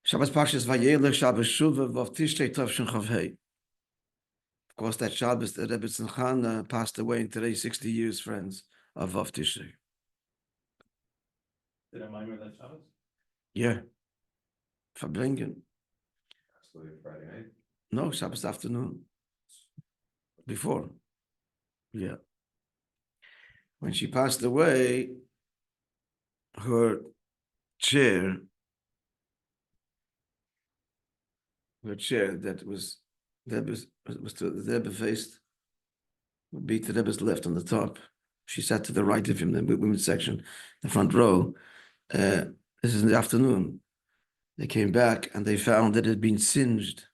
Shabbos Parshas Vayelech, Shabbos שובה, Vav Tishrei Tov Shin Chav Hei. Of course, that Shabbos, the Rebbe Tzimchan passed away in today, 60 years, friends, of Vav Tishrei. Did I remember that Shabbos? Yeah. Verbringen. Absolutely Friday night. No, Shabbos afternoon. Before. Yeah. When she passed away, her chair that was the Rebbe faced would be to the Rebbe's left on the top. She sat to the right of him, the women's section, the front row. This is in the afternoon. They came back and they found that it had been singed.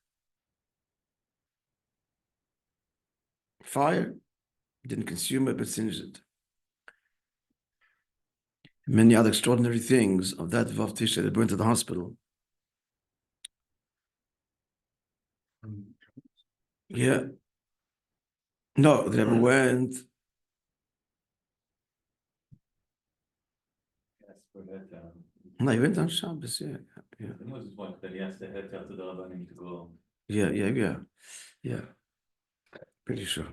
Fire didn't consume it, but singed it. Many other extraordinary things of that Vav Tishrei that went to the hospital. Yeah. No, the Rebbe went. Yes, for that. No, he went on Shabbos, yeah. I think it was his wife that he asked the head to the Rabbi to go. Yeah. Pretty sure.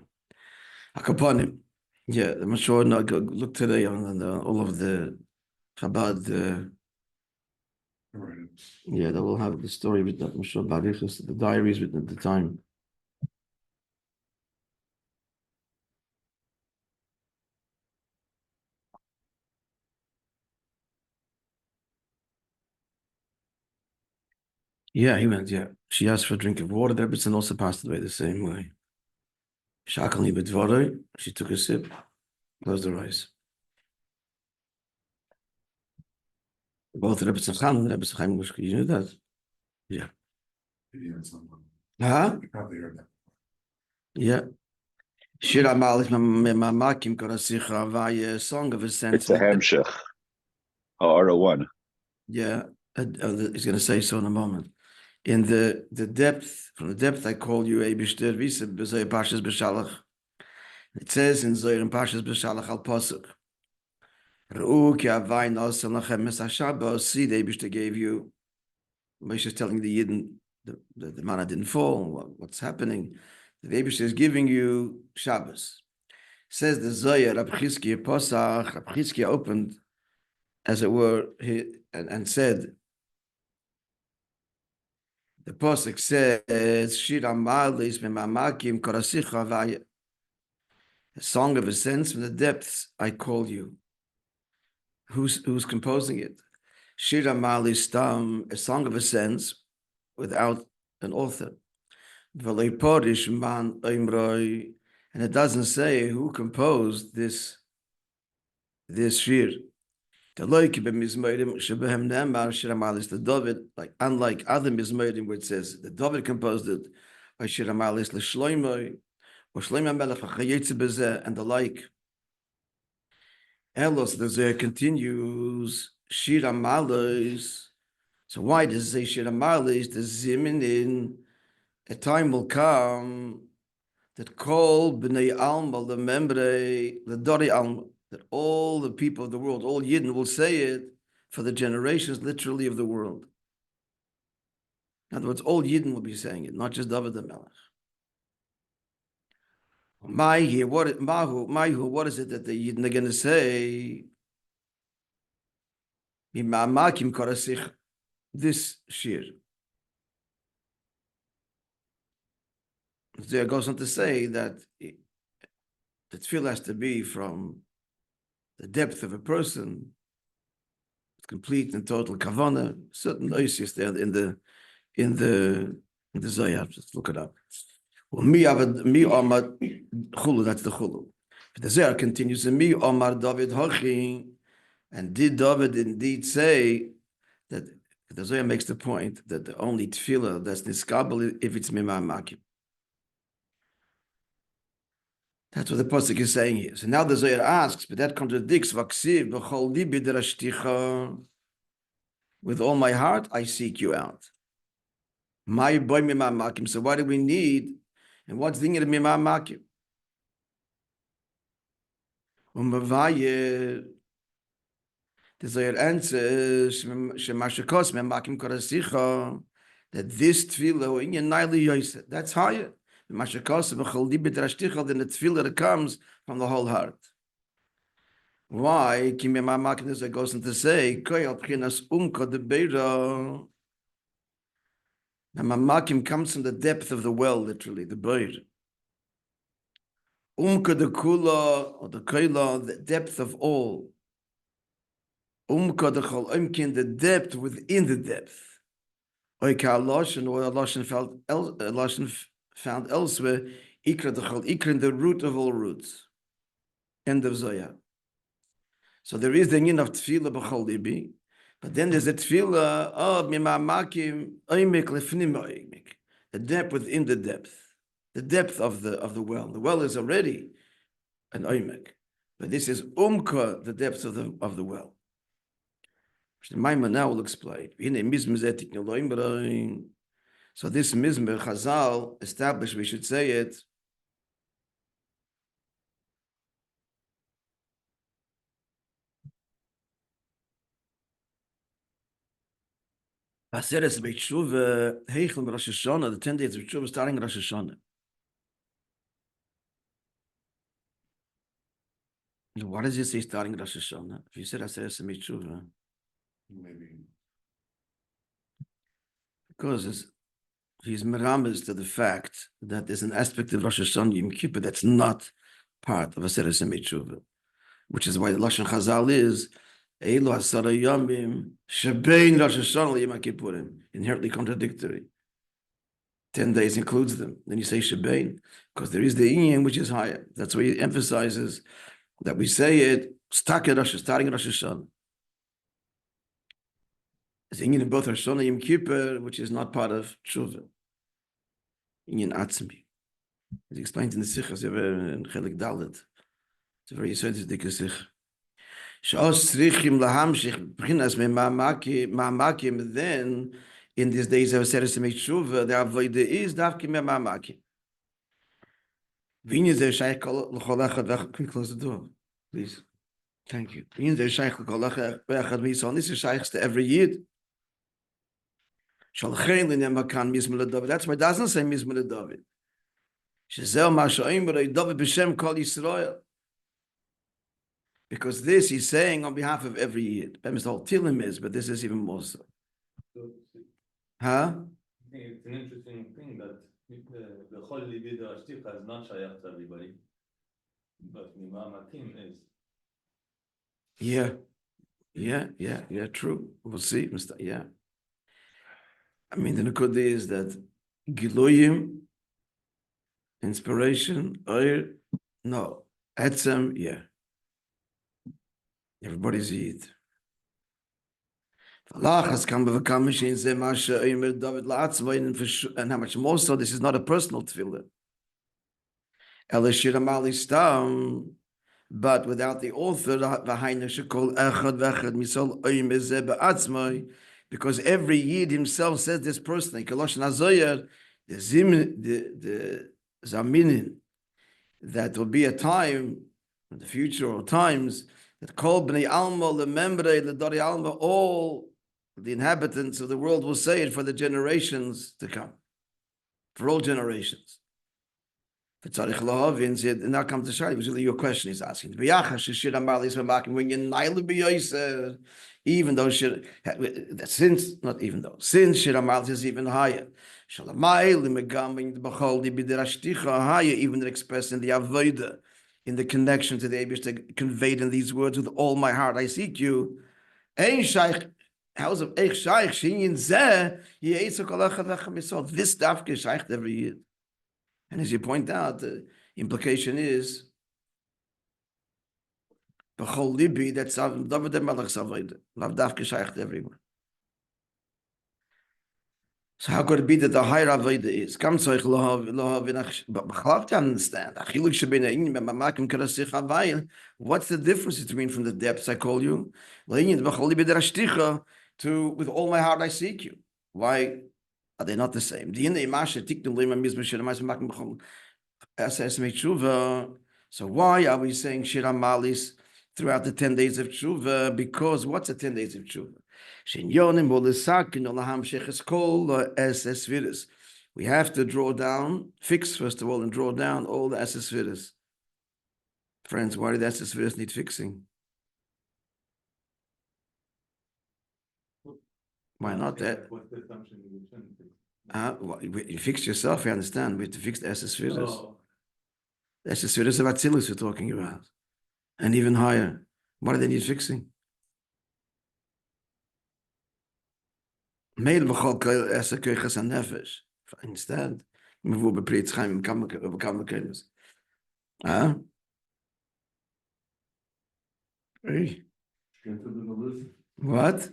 Akaponim. Yeah, I'm sure. No, go look today on all of the Chabad. Yeah, they will have the story with that. I'm sure Barichus, the diaries written at the time. Yeah, he went. Yeah, she asked for a drink of water. The Rebbetzin also passed away the same way. Shakali b'dvorei. She took a sip, closed her eyes. Both the Rebbetzin Chaim and the Rebbetzin Chaim Mushka. You knew that? Yeah. Huh? You probably heard that. Yeah. Shir Hamaalos ממעמקים korasicha vaya song of ascent. It's a h'tשכ, R01. Yeah, he's going to say so in a moment. In the depth, from the depth I call you a b'shter visa b'zoy Parshas b'shalach. It says in Zohar and Parshas b'shalach al pasuk. Re'u ki avay nosan lachem es haShabbos. See, the Eibishter gave you. Moishe is telling the Yidden the manna didn't fall. What's happening? The Eibishter is giving you Shabbos. Says the Zohar, Rabbi Chizkiah Posach. Rabbi Chizkiah opened, as it were, and said. The Posach says, Shir Hamaalos ממעמקים korasicha vaya. A song of ascents from the depths I call you. Who's composing it? Shir Hamaalos stam, a song of ascents without an author. V'lo porish man oimroi, and it doesn't say who composed this shir. The David, like unlike other mizmorim where it says the David composed it, or Shir Hamaalos l'Shlomo, or Shlomo Melech v'chayetze b'zeh, and the like. Elos, the Zohar continues, Shir Hamaalos. So why does it say Shir Hamaalos? The zimin in a time will come that call b'nei alma the membre the dori alma, that all the people of the world, all Yidden will say it for the generations, literally, of the world. In other words, all Yidden will be saying it, not just David the Melech. What is it that the Yidden are going to say? Mama'makim korasich, this shir. There goes on to say that the tefillah has to be from the depth of a person, complete and total kavanah. Certain oisius there in the Zohar. Just look it up. Well, mi omar chulu. That's the chulu. The Zohar continues. Mi omar David hachi, and did David indeed say that? The Zohar makes the point that the only tefillah that's niskabel if it's mema'makim. That's what the pasuk is saying here. So now the Zohar asks, but that contradicts Vaksiv b'chol libi derashticha. With all my heart, I seek you out. My boy mema'makim. So what do we need? And what's the thing of mema'makim? The Zohar answers, Shemashakos, Mema'makim Korasicha, that this tefillah, in your Naili Yosef, that's higher. Mashakos, B'chol Libet Rashticha, than the tefillah that comes from the whole heart. Why? Ki Mema'makim, as it goes on to say, Koyal Pchinas Umka de Beira. Mama'makim comes from the depth of the well, literally, the Beira. Umka de Kula, or the Koyla, the depth of all. Umka de Chol Umkin, the depth within the depth. Oika Loshen, or Loshen found elsewhere, Ikra de Chol Ikra, the root of all roots. End of Zoya. So there is the yin of tefillah b'chol libi, but then there's a tefillah of mima'makim oimek lefnim oimek, the depth within the depth of the well. The well is already an oimek, but this is umka, the depth of the well. The Maimon now will explain. So this mizmer Chazal established, we should say it. Aseres Beit Heichel Rosh Hashanah, the 10 days of Shuva starting Rosh Hashanah. Why does it say starting Rosh Hashanah? If you said Aseres Beit Maybe. Because he's merames to the fact that there's an aspect of Rosh Hashanah Yom Kippur that's not part of Aseres Beit which is why the Lashon Chazal is Eilu Asara Yomim Shebein Rosh Hashanah Yom Kippurim, inherently contradictory. 10 days includes them. Then you say Shebein, because there is the Inyan which is higher. That's why he emphasizes that we say it starting Rosh Hashanah. There's Inyan in both Rosh Hashanah Yom Kippur, which is not part of Tshuva. Inyan Atzmi. It explains in the Sichas in Chelik Dalet. It's a very scientific Sikh. Sh'os tzrichim lahamshich b'chinas mema'makim. Then, in these days of Aseres Tshuva, the avodah is davki mema'makim. V'inyan zeh shaykh l'chol echad v'echad. Can you close the door, please? Thank you. V'inyan zeh shaykh l'chol echad v'echad miyisol. This is shaykh to every yid. Shalchein l'nemakan mizmor David. That's why it doesn't say mizmor David. Shezel ma she'omer David b'shem kol Yisrael. Because this he's saying on behalf of every yid. That's the whole Tilim is, but this is even more so. Huh? I think it's an interesting thing that the whole Libid Ashticha is not shayach to everybody, but Mama'makim is. Yeah, true. We'll see. Yeah. I mean, the Nukud is that Giloyim, inspiration, no, Etzem, yeah. Everybody's yid. And how much more so, this is not a personal tefillah. But without the author, because every yid himself says this personally. The zaminin, that will be a time in the future or times that Kol Bnei Alma, the Membre, the Dari Alma, all the inhabitants of the world will say it for the generations to come, for all generations. And now comes the Shari, which is your question he's asking. When you're even though since Shir Hamaalos is even higher. Higher, even expressed in the avodah, in the connection to the Eibishter, conveyed in these words, with all my heart I seek you. This dafka is shaykh every year. And as you point out, the implication is b'chol libi, that's David Melech's avodah, lav dafka shaykh everyone. So how could it be that the higher avodah is? But B'chalav to understand. What's the difference between from the depths I call you, to with all my heart I seek you? Why are they not the same? So why are we saying Shir Hamaalos throughout the 10 days of Tshuva, because what's the 10 days of Tshuva? We have to draw down, fix first of all, and draw down all the Esesviras. Friends, why did Esesviras need fixing? Why not that? What's the assumption you shouldn't fix? You fixed yourself, I understand. We have to fix the Esesviras. Oh, The Esesviras of Atzilus we're talking about. And even higher. Why do they need fixing? Meil v'chol kol esa koiches hanefesh. I understand. Mevu b'priyetz chaim v'kam v'kemes. Huh? Hey. What?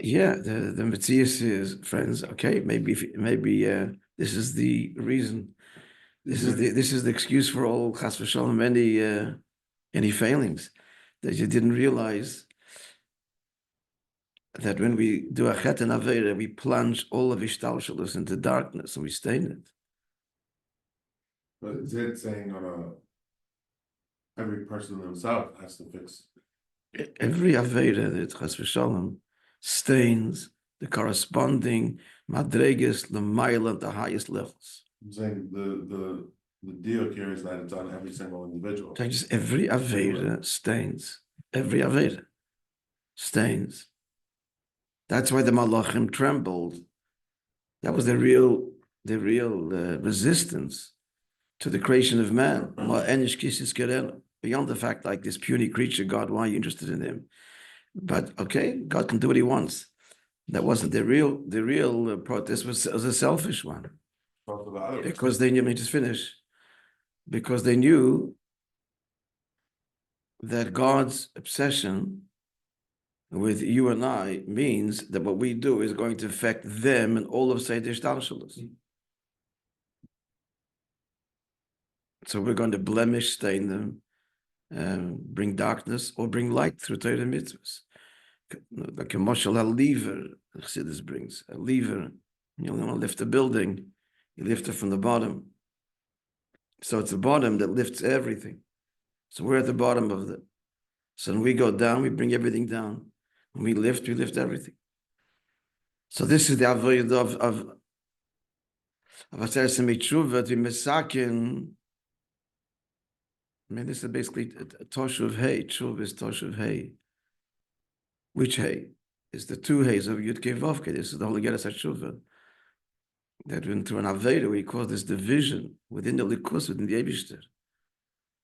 Yeah, the Matthias is, friends, okay, maybe this is the reason. This is the excuse for all chas v'shalom any failings, that you didn't realize that when we do a chet and avera, we plunge all of ishtalshalus into darkness and we stain it. But is it saying every person themselves has to fix? Every avera that chas v'shalom stains the corresponding madregas, the mile, the highest levels. I'm saying the deal here is that it's on every single individual. Just every avera stains. Every avera stains. That's why the malachim trembled. That was the real resistance to the creation of man. Beyond the fact, like this puny creature, God, why are you interested in him? But okay, God can do what he wants. That wasn't the real protest. Was a selfish one, because they knew. Let me just finish. Because they knew that God's obsession with you and I means that what we do is going to affect them and all of Seder Shtalshalus. So we're going to blemish, stain them, bring darkness or bring light through Torah mitzvahs. Like a mashal, a lever, Chassidus brings a lever. You don't want to lift a building, you lift it from the bottom. So it's the bottom that lifts everything. So we're at the bottom of it. So when we go down, we bring everything down. When we lift everything. So this is the avoid of Aseret Semitzhuva to Mesakin. I mean, this is basically a Toshuv Hey. Tshuva is Toshuv Hey. Which Hey? It's the two Heys of Yud Kei Vav Kei. This is the Holy Geras HaTshuva. That went through an Aveda, we call this division within the Likus, within the Eibishter.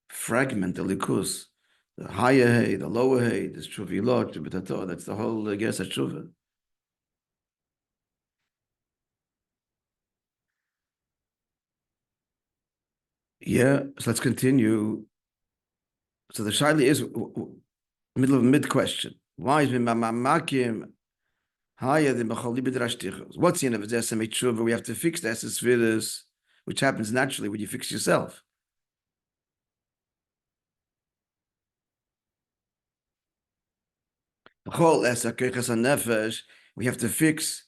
Fragment the Likus. The higher Hey, the lower Hey, the Shuvilot, Shubitato, that's the whole Geras HaTshuva. Yeah, so let's continue. So the Shaili is middle of mid-question. Why is Mamamkim higher than B'chol Libid? What's the end of the Tshuva? We have to fix the Esesviras, which happens naturally when you fix yourself. We have to fix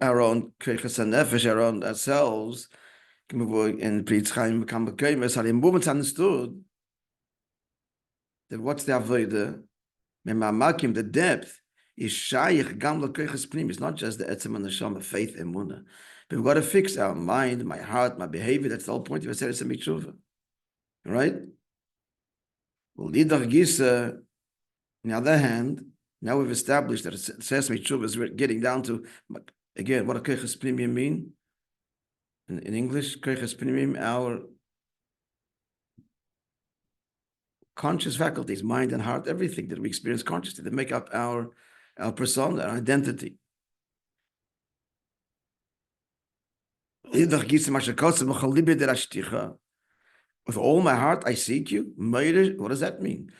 our own our own ourselves. In It's understood that what's the avodah? Mema'makim, the depth is shaykh gam l'koiches pnim. It's not just the etzem and neshama, faith and munah, but we've got to fix our mind, my heart, my behavior. That's the whole point of Aseret Semitzhuva, right? Well, lidach gisa. On the other hand, now we've established that Aseret Semitzhuva is getting down to, again, what a koiches pnim mean in English. Koiches pnim, our conscious faculties, mind and heart, everything that we experience consciously, that make up our persona, our identity. With all my heart, I seek you. What does that mean?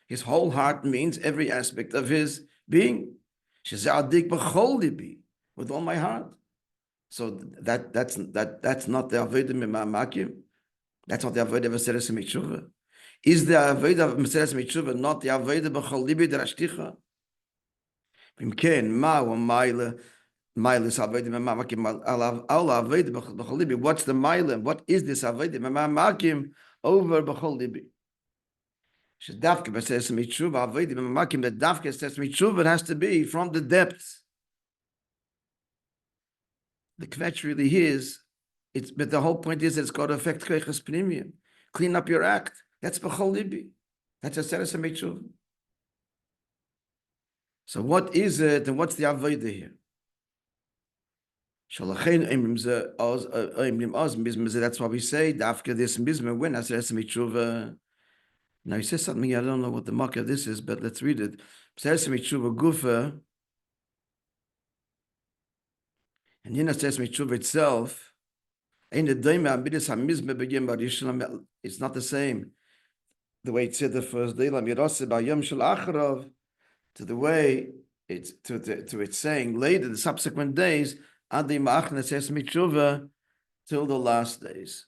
His whole heart means every aspect of his being. With all my heart. So that's not the avodah mema'makim. That's not the avodah of Aseret Semitzhuva. Is the avodah of Aseret Semitzhuva not the avodah b'chol libi derashticha? V'imken ma u'mayla. What's the Mailim? What is this Avodah Mamamakim over B'chol Libi? Dafka says Mitzvah Avodah Mamamakim. The Dafka says Mitzvah has to be from the depths. The kvetch really is. But the whole point is that it's got to affect Koiches Pnimiyim. Clean up your act. That's B'chol Libi. That's a seres Mitzvah. So what is it, and what's the Avodah here? That's why we say Dafka this Mizmah when I says Mitzvah. Now he says something, I don't know what the mark of this is, but let's read it. Says Mitzvah Gufa, and Yina says Mitzvah itself. It's not the same. The way it said the first day, to the way it's to its saying later, the subsequent days, Adi Ma'achna says Mitzvah till the last days.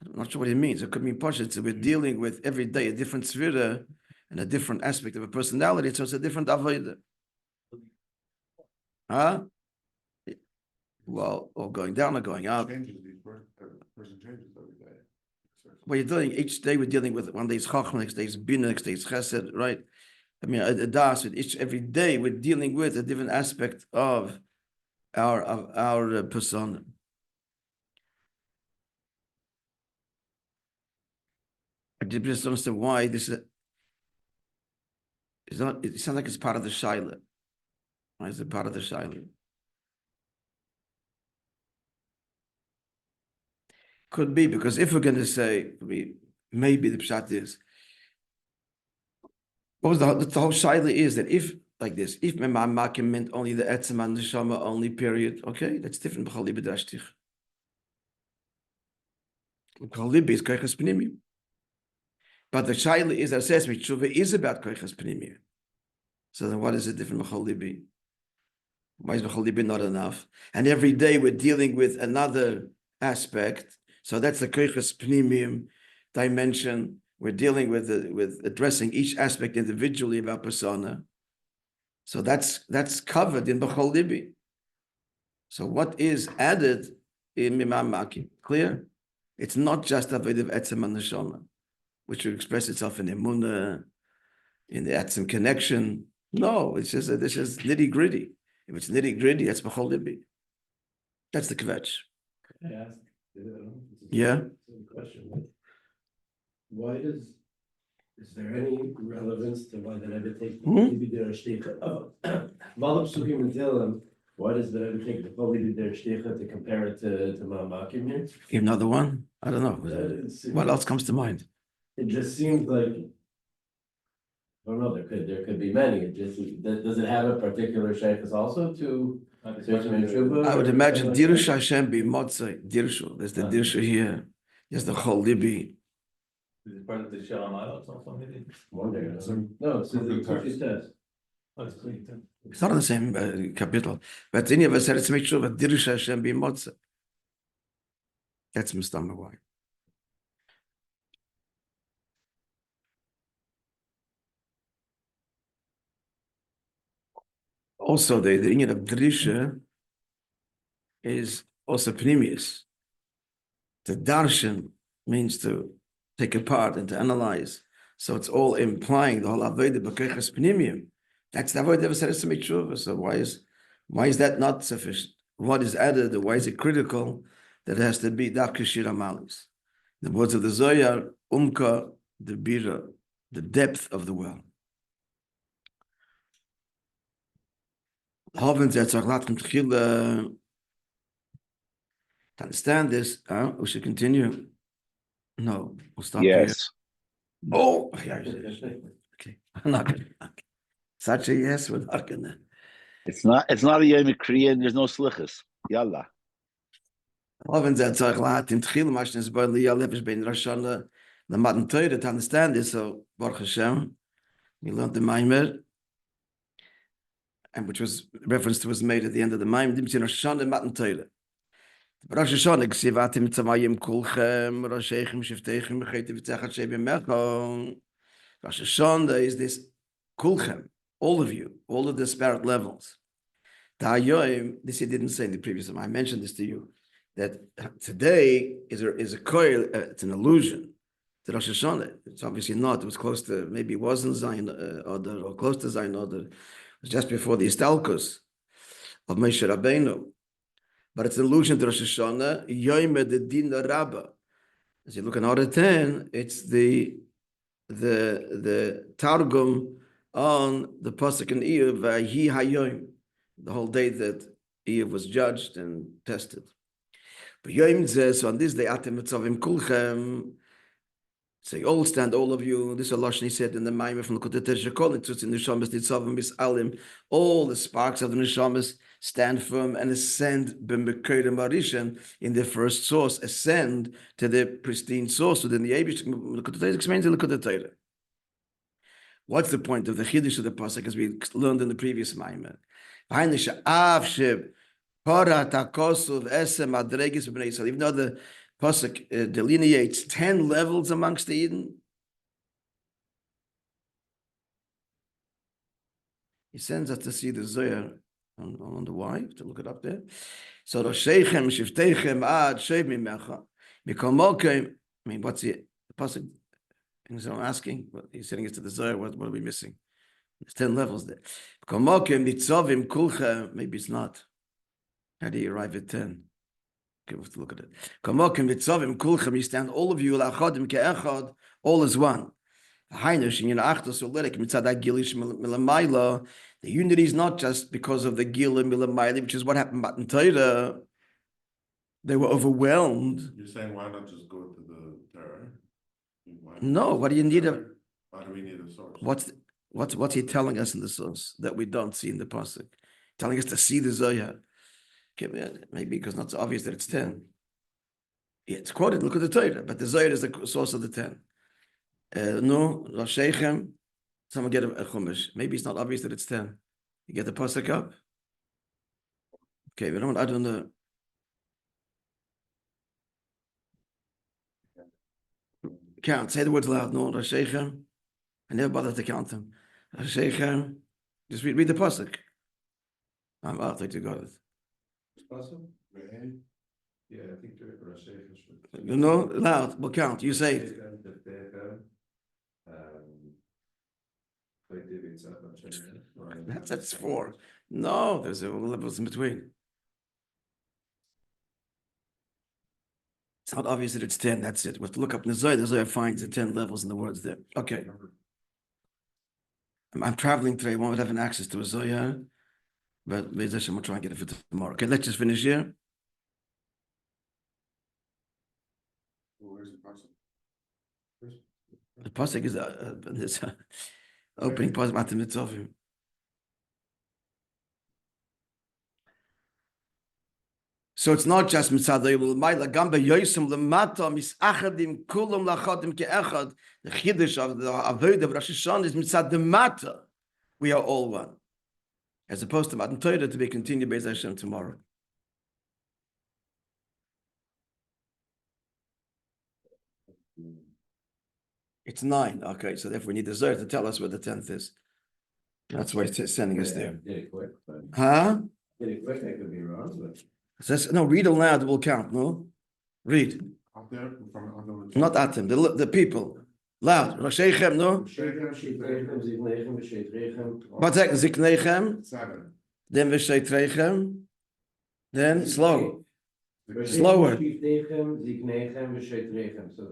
I'm not sure what it means. It could mean Pasha. So we're dealing with every day a different sphere and a different aspect of a personality, so it's a different avodah. Huh? Well, or going down or going up. Changes, the person changes every day. Well, you're doing each day. We're dealing with one day is Chacham, next day is Bina, next day is Chesed, right? I mean, a das with each every day we're dealing with a different aspect of our persona. I just don't understand why this is. It's not. It sounds like it's part of the shaila. Why is it part of the shaila? Could be because if we're going to say, maybe the pshat is. What was the whole shaila is that if like this, if mema'mקים meant only the etzem and the neshama only period, okay, that's different. B'chol libi d'ashtich. B'chol libi is koiches pnimiyim. But the shaila is that says Mitzvah is about koiches pnimiyim. So then what is it different b'chol libi? Why is b'chol libi not enough? And every day we're dealing with another aspect. So that's the koiches pnimiyim dimension. We're dealing with addressing each aspect individually of our persona. So that's covered in b'chol libi. So what is added in mama'makim? Clear? It's not just avodah of etzem and neshama, which will express itself in emunah, in the etzem connection. No, it's just this is nitty gritty. If it's nitty gritty, that's b'chol libi. That's the kvetch. Can I ask? Yeah. Question. Why is there any relevance to why the Rebbe takes the Libi der Shticha? Why does the Rebbe take the Libi der Shticha to compare it to Mamaakim here? Another one? I don't know. What else comes to mind? It just seems like, I don't know, there could be many. It just does it have a particular shaykhs also to I would imagine Dirshu Hashem be Motzai. Dirshu. There's the Dirshu here. There's the whole Libi. Is it part of the Shir Hamaalos or something? No, it's in the Turkish test. Oh, it's clean. It's not in the same capital. But any of us said, let's make sure that Dirshu Hashem be Motzai. That's Mustama why. Also, the union of Drisha is also Pnimius. The Darshan means to take apart and to analyze. So it's all implying the whole Avodah B'Koiches Pnimiyim. That's the Avodah of Seres Mitzvah. So why is that not sufficient? What is added? Why is it critical that it has to be Dafka Shir Hamaalos? The words of the Zohar, Umka, the Bira, the depth of the well. To understand this, we should continue. No, we'll stop here. Yes. Oh, okay. I'm not gonna. Okay. Such a yes, we're not gonna. It's not a Yom Kriya and there's no slichas. Yalla. To understand this, so Baruch Hashem, we learned the Maimer, and which was reference was made at the end of the Maimer. Rosh Hashanah, Ksivatim Tzamayim Kulchem, Roshechem Shiftechem, Mechetiv Tzechat Shebim Merchon. Rosh Hashanah is this Kulchem, all of you, all of the spirit levels. This he didn't say in the previous time. I mentioned this to you, that today is a coil, it's an illusion to Rosh Hashanah. It's obviously not. It was close to, maybe it wasn't Zion order or close to Zion order. It was just before the Istalkus of Moishe Rabbeinu. But it's an illusion to Rosh Hashanah. Yom the Din Rabbah. As you look in order 10, it's the Targum on the pasuk in Iyov, Vahi Hayom, the whole day that Iyov was judged and tested. But Yom Zeh, so on this day, Atem Mitzavim Kulchem, say, all stand, all of you. This is Lashni said in the Maimah from the Koteter, it's in the Neshamas Nitzavim Misalim. All the sparks of the Neshamas stand firm and ascend b'mekodim arishan in the first source, ascend to the pristine source within the Eibush. Explains in the Koteter. What's the point of the Chiddush of the pasuk, as we learned in the previous Maimah? Even though the pasuk delineates 10 levels amongst the Eden, he sends us to see the Zohar on the why, to look it up there. So Roshechem, Shiftechem, Ad, Shev Mimecha, Mikolmokem. I mean, what's the pasuk? And so I'm asking, well, he's sending us to the Zohar. What are we missing? There's 10 levels there. Mikolmokem, Nitzavim, Kulcha. Maybe it's not. How do you arrive at 10? Okay, we have to look at it. Kamokim Nitzavim, Kulchem. You stand, all of you, Lachadim Ke'echad, all is one. The unity is not just because of the Gila Milamayla, which is what happened in Torah. They were overwhelmed. You're saying why not just go to the Torah? No, what do you need? Why do we need a source? What's he telling us in the source that we don't see in the pasuk? Telling us to see the Zohar. Okay, maybe because not so obvious that it's 10. Yeah, it's quoted. Look at the Torah, but the Zohar is the source of the 10. No, Roshechem. Someone get a chumash. Maybe it's not obvious that it's 10. You get the pasuk up. Okay, we don't. I don't know. Count. Say the words loud. No, Roshechem. I never bothered to count them. Roshechem. Just read the pasuk. I think you got it. Yeah, I think Roshechem. No, loud. We'll count. You say it. That's 4. No, there's a levels in between. It's not obvious that it's 10. That's it. We have to look up in the Zohar. The Zohar finds the 10 levels in the words there. Okay. I'm traveling today. I won't have an access to a Zohar, but maybe we'll try and get it for tomorrow. Okay, let's just finish here. Where's the pasuk? The pasuk is this opening pasuk Atem Mitzavim. So it's not just mitzadei l'mayla, gamba yoysim l'mata misachadim kulam lachadim ke'echad. The chiddush of the avodah of Rosh Hashanah is mitzad mata. We are all one, as opposed to Matan Torah to be continued Be'ez Hashem tomorrow. It's 9. Okay, so therefore we need the Zohar to tell us where the 10th is. That's why it's sending us there. Did it quick, but Huh? did it quick, I could be wrong, but. No, read aloud, it will count, no? Read. Up there, from the Not Atem, the people. Loud. Roshechem, no? Shechem, Shitrechem, Ziknechem, V'Shetrechem. 1 second. Ziknechem, 7. then V'Shetrechem, then slow. Slower. Shitrechem, Ziknechem, V'Shetrechem, so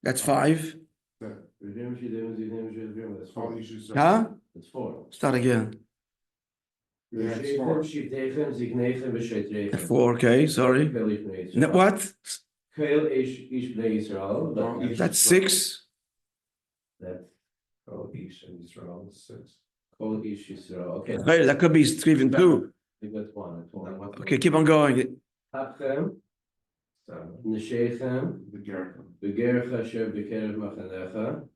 That's 5. that's 4. Huh? That's 4. Start again. Shechem, Shitrechem, Ziknechem, V'Shetrechem. 4, okay, sorry. What? Kael ish bnei Yisrael. That's 6. That's Kol ish and Yisrael is 6. Kol ish Yisrael. Okay. Hey, that could be even 2. I think that's 1. That's 1. Okay, keep on going. Hapchem, Neshechem, The Gerchem. Begercha asher bekerev machanecha,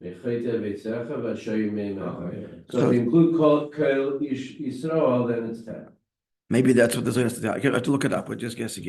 Nechayte veitzecha v'ashoyim meimecha. So if you include Kol ish Yisrael, then it's 10. Maybe that's what the Zohar has to do. I have to look it up. We're just guessing it.